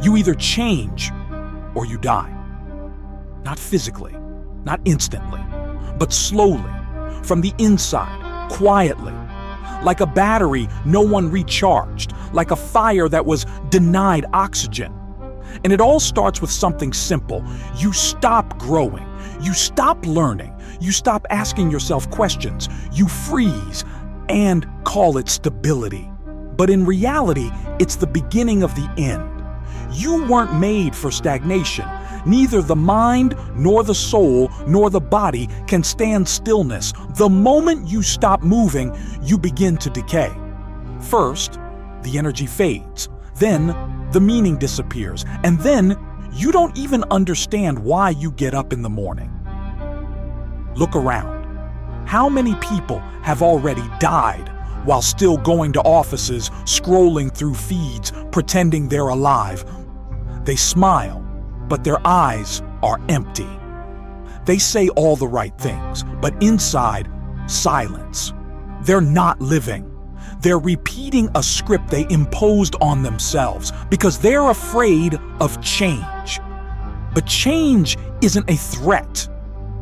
You either change or you die. Not physically, not instantly, but slowly, from the inside, quietly. Like a battery no one recharged, like a fire that was denied oxygen. And it all starts with something simple. You stop growing. You stop learning. You stop asking yourself questions. You freeze and call it stability. But in reality, it's the beginning of the end. You weren't made for stagnation. Neither the mind, nor the soul, nor the body can stand stillness. The moment you stop moving, you begin to decay. First, the energy fades. Then, the meaning disappears. And then, you don't even understand why you get up in the morning. Look around. How many people have already died while still going to offices, scrolling through feeds, pretending they're alive? They smile, but their eyes are empty. They say all the right things, but inside, silence. They're not living. They're repeating a script they imposed on themselves because they're afraid of change. But change isn't a threat.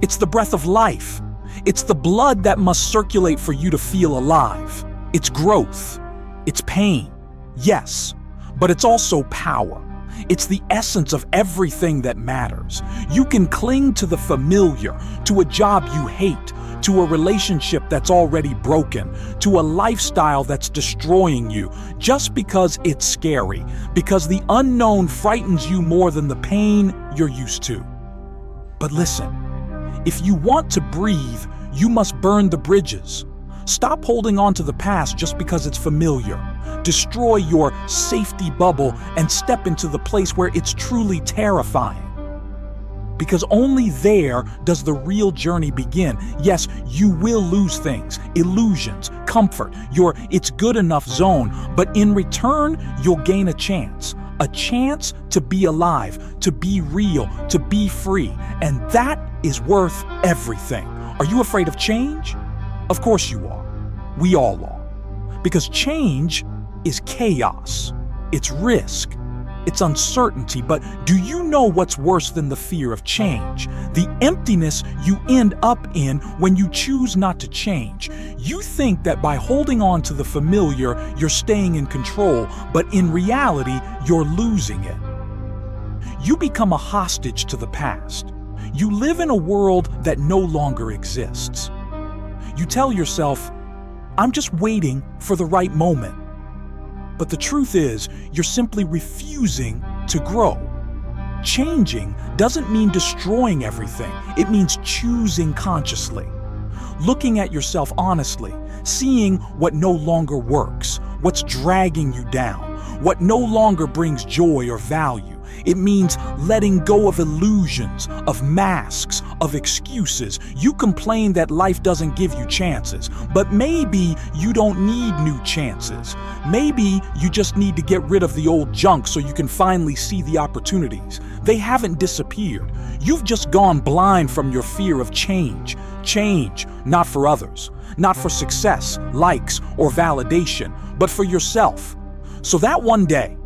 It's the breath of life. It's the blood that must circulate for you to feel alive. It's growth. It's pain. Yes, but it's also power. It's the essence of everything that matters. You can cling to the familiar, to a job you hate, to a relationship that's already broken, to a lifestyle that's destroying you, just because it's scary, because the unknown frightens you more than the pain you're used to. But listen, if you want to breathe, you must burn the bridges. Stop holding on to the past just because it's familiar. Destroy your safety bubble and step into the place where it's truly terrifying. Because only there does the real journey begin. Yes, you will lose things, illusions, comfort, your it's good enough zone, but in return, you'll gain a chance to be alive, to be real, to be free. And that is worth everything. Are you afraid of change? Of course you are. We all are. Because change is chaos. It's risk. It's uncertainty. But do you know what's worse than the fear of change? The emptiness you end up in when you choose not to change. You think that by holding on to the familiar, you're staying in control, but in reality, you're losing it. You become a hostage to the past. You live in a world that no longer exists. You tell yourself, I'm just waiting for the right moment. But the truth is, you're simply refusing to grow. Changing doesn't mean destroying everything. It means choosing consciously. Looking at yourself honestly, seeing what no longer works, what's dragging you down, what no longer brings joy or value. It means letting go of illusions, of masks, of excuses. You complain that life doesn't give you chances, but maybe you don't need new chances. Maybe you just need to get rid of the old junk so you can finally see the opportunities. They haven't disappeared. You've just gone blind from your fear of change. Change, not for others, not for success, likes, or validation, but for yourself. So that one day,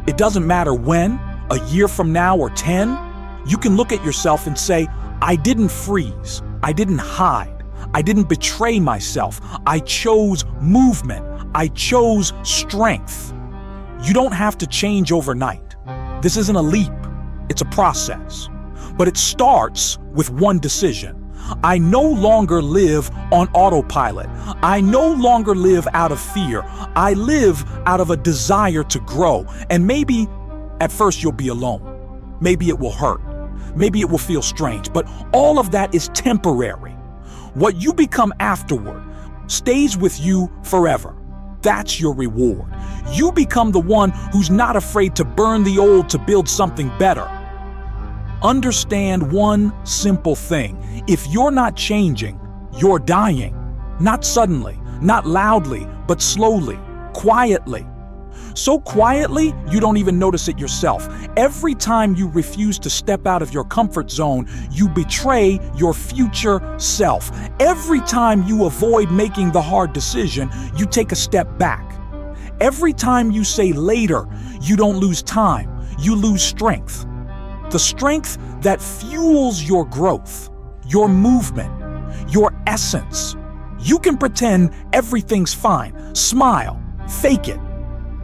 it doesn't matter when, a year from now or 10, you can look at yourself and say, I didn't freeze, I didn't hide, I didn't betray myself, I chose movement, I chose strength. You don't have to change overnight. This isn't a leap, it's a process. But it starts with one decision. I no longer live on autopilot. I no longer live out of fear. I live out of a desire to grow. And maybe at first you'll be alone. Maybe it will hurt. Maybe it will feel strange. But all of that is temporary. What you become afterward stays with you forever. That's your reward. You become the one who's not afraid to burn the old to build something better. Understand one simple thing. If you're not changing, you're dying. Not suddenly, not loudly, but slowly, quietly. So quietly, you don't even notice it yourself. Every time you refuse to step out of your comfort zone, you betray your future self. Every time you avoid making the hard decision, you take a step back. Every time you say later, you don't lose time, you lose strength. The strength that fuels your growth, your movement, your essence. You can pretend everything's fine, smile, fake it,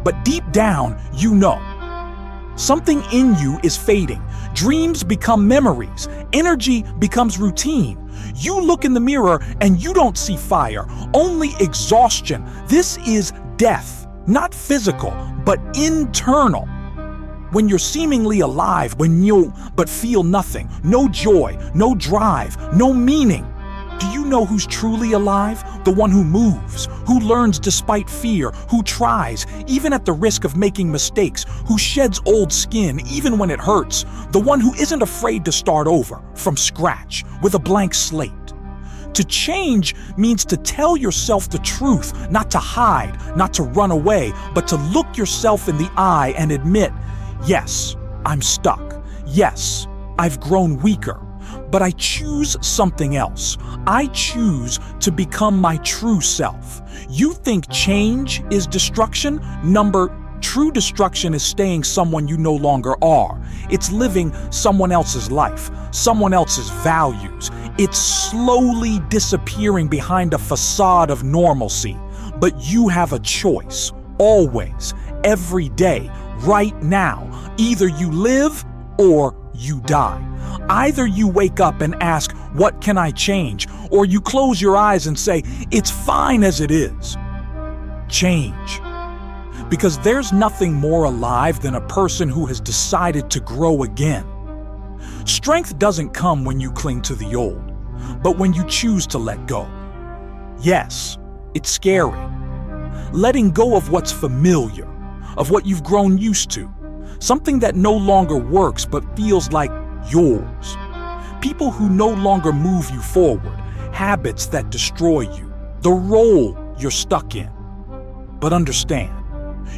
but deep down, you know. Something in you is fading. Dreams become memories. Energy becomes routine. You look in the mirror and you don't see fire, only exhaustion. This is death, not physical, but internal. When you're seemingly alive, but feel nothing, no joy, no drive, no meaning. Do you know who's truly alive? The one who moves, who learns despite fear, who tries, even at the risk of making mistakes, who sheds old skin even when it hurts, the one who isn't afraid to start over, from scratch, with a blank slate. To change means to tell yourself the truth, not to hide, not to run away, but to look yourself in the eye and admit, yes, I'm stuck. Yes, I've grown weaker. But I choose something else. I choose to become my true self. You think change is destruction? True destruction is staying someone you no longer are. It's living someone else's life, someone else's values. It's slowly disappearing behind a facade of normalcy. But you have a choice, always, every day, right now. Either you live or you die. Either you wake up and ask, what can I change? Or you close your eyes and say, it's fine as it is. Change. Because there's nothing more alive than a person who has decided to grow again. Strength doesn't come when you cling to the old, but when you choose to let go. Yes, it's scary. Letting go of what's familiar, of what you've grown used to, something that no longer works but feels like yours. People who no longer move you forward, habits that destroy you, the role you're stuck in. But understand,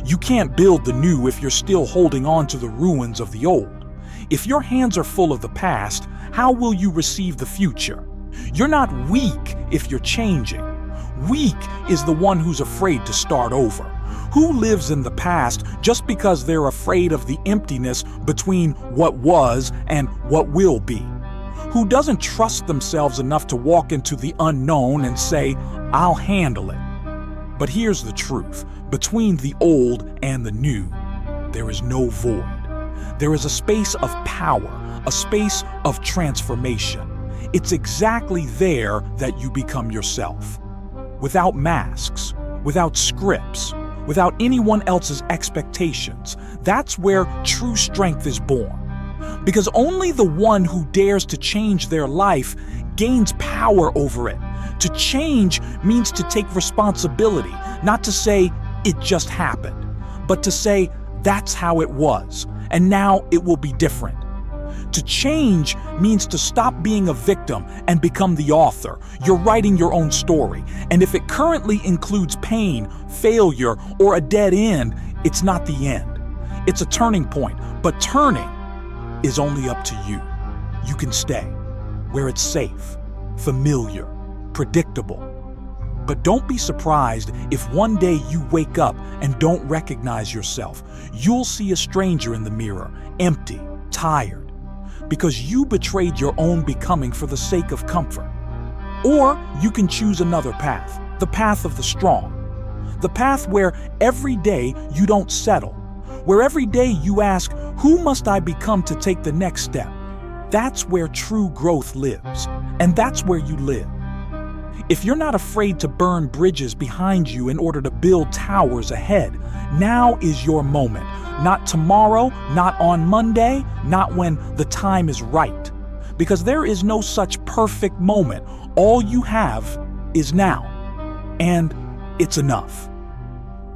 you can't build the new if you're still holding on to the ruins of the old. If your hands are full of the past, how will you receive the future? You're not weak if you're changing. Weak is the one who's afraid to start over. Who lives in the past just because they're afraid of the emptiness between what was and what will be? Who doesn't trust themselves enough to walk into the unknown and say, I'll handle it? But here's the truth. Between the old and the new, there is no void. There is a space of power, a space of transformation. It's exactly there that you become yourself. Without masks, without scripts, without anyone else's expectations. That's where true strength is born. Because only the one who dares to change their life gains power over it. To change means to take responsibility, not to say it just happened, but to say that's how it was, and now it will be different. To change means to stop being a victim and become the author. You're writing your own story, and if it currently includes pain, failure, or a dead end, it's not the end. It's a turning point, but turning is only up to you. You can stay where it's safe, familiar, predictable. But don't be surprised if one day you wake up and don't recognize yourself. You'll see a stranger in the mirror, empty, tired, because you betrayed your own becoming for the sake of comfort. Or you can choose another path, the path of the strong. The path where every day you don't settle, where every day you ask, who must I become to take the next step? That's where true growth lives, and that's where you live. If you're not afraid to burn bridges behind you in order to build towers ahead, now is your moment. Not tomorrow, not on Monday, not when the time is right. Because there is no such perfect moment. All you have is now. And it's enough.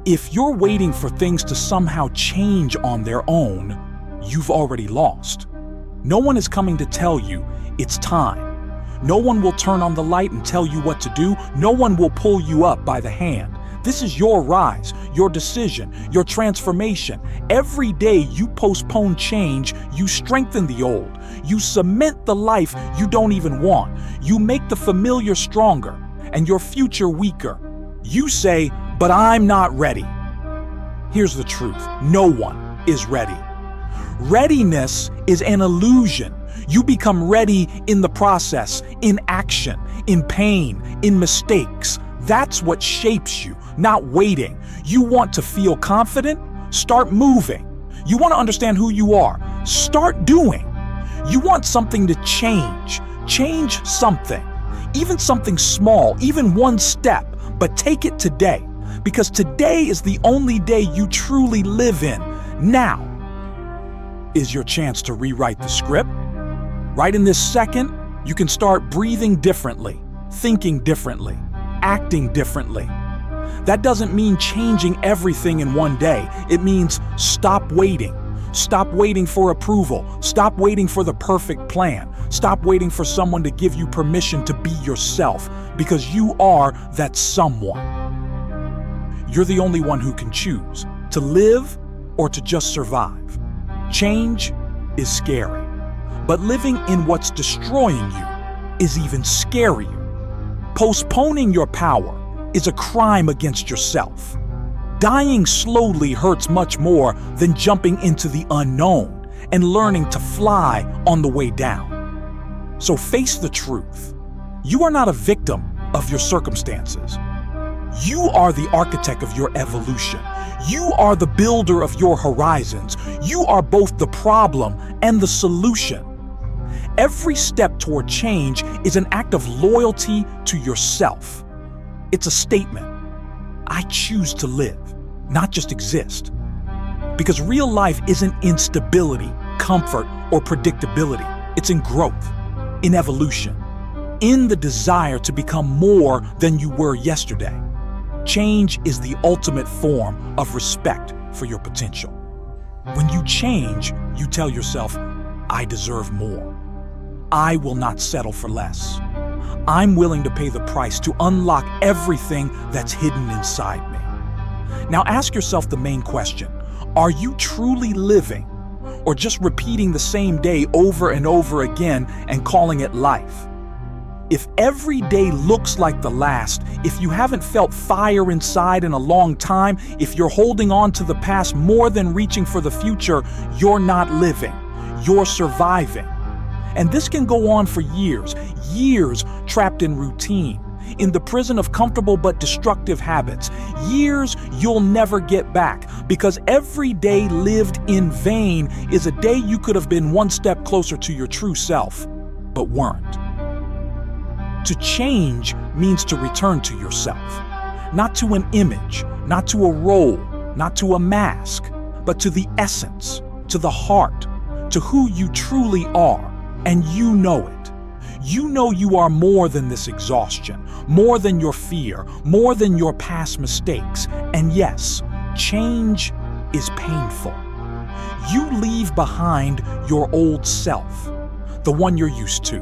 If you're waiting for things to somehow change on their own, you've already lost. No one is coming to tell you it's time. No one will turn on the light and tell you what to do. No one will pull you up by the hand. This is your rise, your decision, your transformation. Every day you postpone change, you strengthen the old. You cement the life you don't even want. You make the familiar stronger and your future weaker. You say, but I'm not ready. Here's the truth. No one, is ready. Readiness is an illusion. You become ready in the process, in action, in pain, in mistakes. That's what shapes you, not waiting. You want to feel confident? Start moving. You want to understand who you are? Start doing. You want something to change? Change something. Even something small, even one step, but take it today. Because today is the only day you truly live in. Now is your chance to rewrite the script. Right in this second, you can start breathing differently, thinking differently, acting differently. That doesn't mean changing everything in one day. It means stop waiting. Stop waiting for approval. Stop waiting for the perfect plan. Stop waiting for someone to give you permission to be yourself, because you are that someone. You're the only one who can choose to live or to just survive. Change is scary, but living in what's destroying you is even scarier. Postponing your power is a crime against yourself. Dying slowly hurts much more than jumping into the unknown and learning to fly on the way down. So face the truth. You are not a victim of your circumstances. You are the architect of your evolution. You are the builder of your horizons. You are both the problem and the solution. Every step toward change is an act of loyalty to yourself. It's a statement. I choose to live, not just exist. Because real life isn't instability, comfort, or predictability. It's in growth, in evolution, in the desire to become more than you were yesterday. Change is the ultimate form of respect for your potential. When you change, you tell yourself, I deserve more. I will not settle for less. I'm willing to pay the price to unlock everything that's hidden inside me. Now ask yourself the main question. Are you truly living, or just repeating the same day over and over again and calling it life? If every day looks like the last, if you haven't felt fire inside in a long time, if you're holding on to the past more than reaching for the future, you're not living. You're surviving. And this can go on for years, years trapped in routine, in the prison of comfortable but destructive habits, years you'll never get back, because every day lived in vain is a day you could have been one step closer to your true self, but weren't. To change means to return to yourself, not to an image, not to a role, not to a mask, but to the essence, to the heart, to who you truly are. And you know it. You know you are more than this exhaustion, more than your fear, more than your past mistakes. And yes, change is painful. You leave behind your old self, the one you're used to,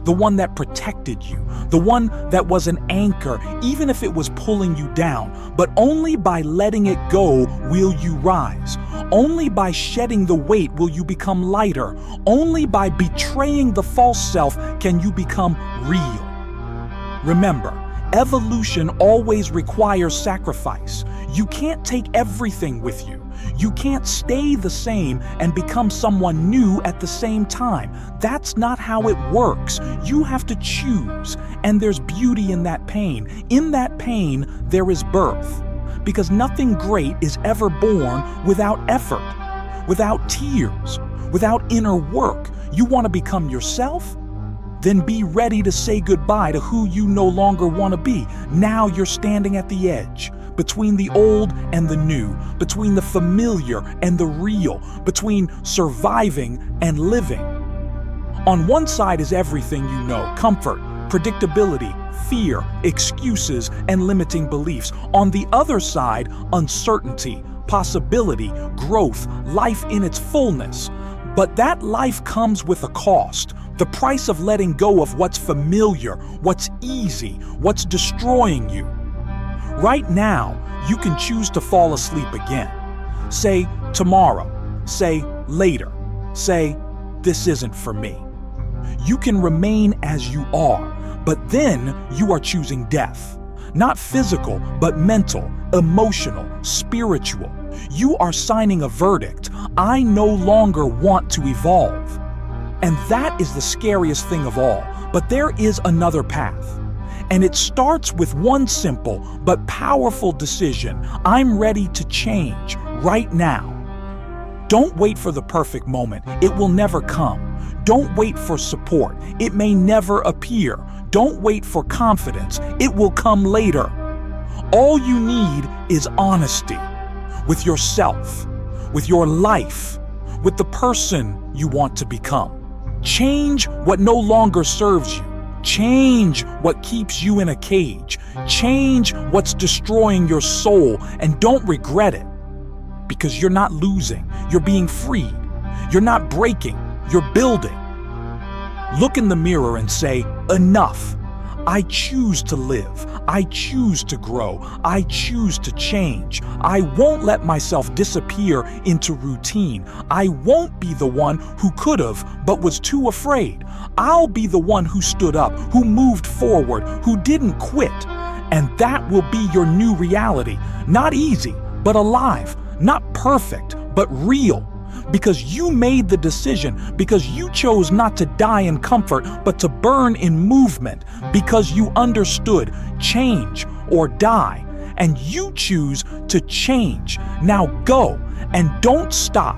the one that protected you, the one that was an anchor, even if it was pulling you down. But only by letting it go will you rise. Only by shedding the weight will you become lighter. Only by betraying the false self can you become real. Remember, evolution always requires sacrifice. You can't take everything with you. You can't stay the same and become someone new at the same time. That's not how it works. You have to choose, and there's beauty in that pain. In that pain, there is birth. Because nothing great is ever born without effort, without tears, without inner work. You want to become yourself? Then be ready to say goodbye to who you no longer want to be. Now you're standing at the edge, between the old and the new, between the familiar and the real, between surviving and living. On one side is everything you know, comfort, predictability, fear, excuses, and limiting beliefs. On the other side, uncertainty, possibility, growth, life in its fullness. But that life comes with a cost. The price of letting go of what's familiar, what's easy, what's destroying you. Right now, you can choose to fall asleep again. Say tomorrow. Say later. Say this isn't for me. You can remain as you are, but then you are choosing death. Not physical, but mental, emotional, spiritual. You are signing a verdict. I no longer want to evolve. And that is the scariest thing of all. But there is another path. And it starts with one simple but powerful decision. I'm ready to change right now. Don't wait for the perfect moment. It will never come. Don't wait for support. It may never appear. Don't wait for confidence. It will come later. All you need is honesty with yourself, with your life, with the person you want to become. Change what no longer serves you. Change what keeps you in a cage. Change what's destroying your soul, and don't regret it. Because you're not losing, you're being freed. You're not breaking, you're building. Look in the mirror and say, enough. I choose to live. I choose to grow. I choose to change. I won't let myself disappear into routine. I won't be the one who could have but was too afraid. I'll be the one who stood up, who moved forward, who didn't quit. And that will be your new reality. Not easy, but alive. Not perfect, but real. Because you made the decision, because you chose not to die in comfort, but to burn in movement, because you understood change or die, and you choose to change. Now go, and don't stop.